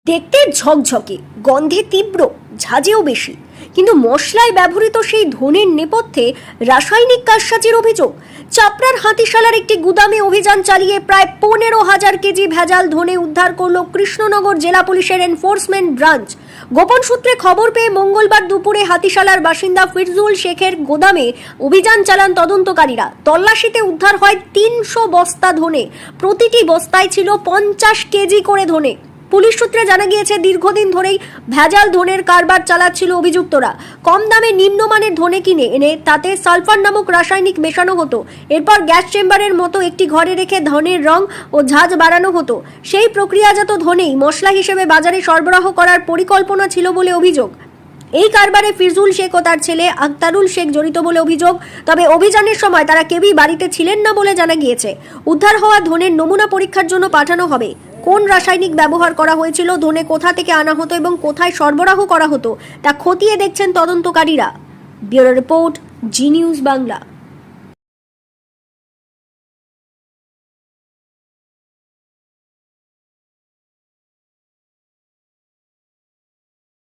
দেখতে ঝকঝকে, গন্ধে তীব্র, ঝাঁঝেও বেশি, কিন্তু মশলায় ব্যবহৃত সেই ধনের নেপথ্যে রাসায়নিক কারসাজির অভিযোগ। চাপড়ার হাতিশালার একটি গুদামে অভিযান চালিয়ে প্রায় 15,000 কেজি ভেজাল ধনে উদ্ধার করল কৃষ্ণনগর জেলা পুলিশের এনফোর্সমেন্ট ব্রাঞ্চ। গোপন সূত্রে খবর পেয়ে মঙ্গলবার দুপুরে হাতিশালার বাসিন্দা ফিরজুল শেখের গোদামে অভিযান চালান তদন্তকারীরা। তল্লাশিতে উদ্ধার হয় 300 বস্তা ধনে, প্রতিটি বস্তায় ছিল 50 কেজি করে ধনে। পুলিশ সূত্রে জানা গিয়েছে, দীর্ঘদিন ধরেই ভেজাল ধনের কারবার চালাচ্ছিল অভিযুক্তরা। কম দামে নিম্নমানের ধনে কিনে এনে তাতে সালফার নামক রাসায়নিক মেশানো হতো। এরপর গ্যাস চেম্বারের মতো একটি ঘরে রেখে ধনের রং ও ঝাঁঝ বাড়ানো হতো। সেই প্রক্রিয়াজাত ধনেই মশলা হিসেবে বাজারে সরবরাহ করার পরিকল্পনা ছিল বলে অভিযোগ। এই কারবারে ফিরজুল শেখ ও তার ছেলে আখতারুল শেখ জড়িত বলে অভিযোগ। তবে অভিযানের সময় তারা কেউই বাড়িতে ছিলেন না বলে জানা গিয়েছে। উদ্ধার হওয়া ধনের নমুনা পরীক্ষার জন্য পাঠানো হবে। কোন রাসায়নিক ব্যবহার করা হয়েছিল, ধনে কোথা থেকে আনা হতো এবং কোথায় সরবরাহ করা হতো তা খতিয়ে দেখছেন তদন্তকারীরা। ব্যুরো রিপোর্ট, জি নিউজ বাংলা।